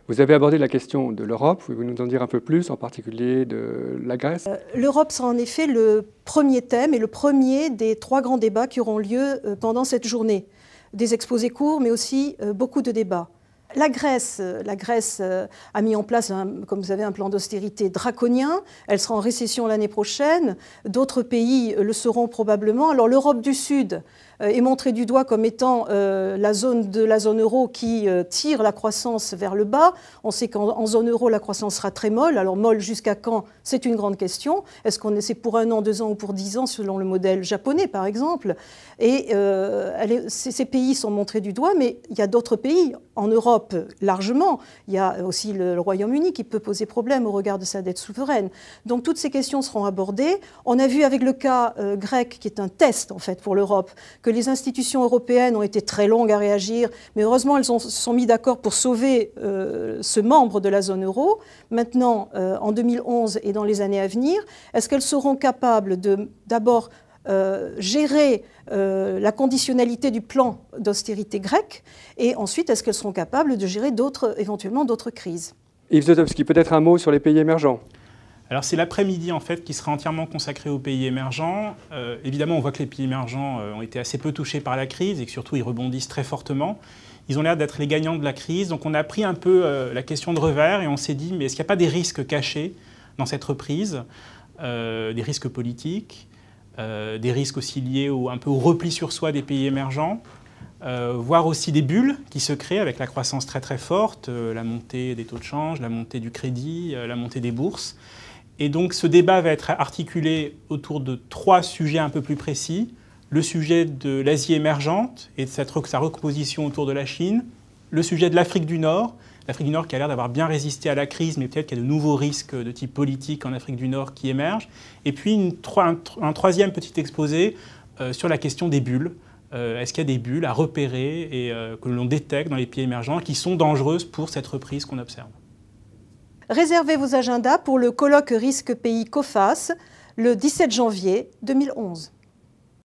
Vous avez abordé la question de l'Europe, pouvez-vous nous en dire un peu plus, en particulier de la Grèce? L'Europe sera en effet le premier thème et le premier des 3 grands débats qui auront lieu pendant cette journée. Des exposés courts, mais aussi beaucoup de débats. La Grèce a mis en place, comme vous savez, un plan d'austérité draconien. Elle sera en récession l'année prochaine. D'autres pays le seront probablement. Alors l'Europe du Sud est montrée du doigt comme étant la zone euro qui tire la croissance vers le bas. On sait qu'en zone euro, la croissance sera très molle. Alors molle jusqu'à quand? C'est une grande question. Est-ce qu'on c'est pour 1 an, 2 ans ou pour 10 ans, selon le modèle japonais, par exemple? Et ces pays sont montrés du doigt, mais il y a d'autres pays en Europe largement. Il y a aussi le Royaume-Uni qui peut poser problème au regard de sa dette souveraine. Donc toutes ces questions seront abordées. On a vu avec le cas grec, qui est un test en fait pour l'Europe, que les institutions européennes ont été très longues à réagir, mais heureusement elles se sont mis d'accord pour sauver ce membre de la zone euro. Maintenant, en 2011 et dans les années à venir, est-ce qu'elles seront capables d'abord gérer la conditionnalité du plan d'austérité grec, et ensuite est-ce qu'elles seront capables de gérer éventuellement d'autres crises? Yves Zlotowski, peut-être un mot sur les pays émergents. Alors c'est l'après-midi en fait qui sera entièrement consacré aux pays émergents. Évidemment, on voit que les pays émergents ont été assez peu touchés par la crise et que surtout ils rebondissent très fortement. Ils ont l'air d'être les gagnants de la crise. Donc on a pris un peu la question de revers et on s'est dit, mais est-ce qu'il n'y a pas des risques cachés dans cette reprise, des risques politiques, des risques aussi liés un peu au repli sur soi des pays émergents, voire aussi des bulles qui se créent avec la croissance très très forte, la montée des taux de change, la montée du crédit, la montée des bourses. Et donc ce débat va être articulé autour de 3 sujets un peu plus précis. Le sujet de l'Asie émergente et de sa recomposition autour de la Chine. Le sujet de l'Afrique du Nord qui a l'air d'avoir bien résisté à la crise, mais peut-être qu'il y a de nouveaux risques de type politique en Afrique du Nord qui émergent. Et puis un 3e petit exposé sur la question des bulles. Est-ce qu'il y a des bulles à repérer et que l'on détecte dans les pays émergents qui sont dangereuses pour cette reprise qu'on observe? Réservez vos agendas pour le colloque Risque Pays COFAS le 17 janvier 2011.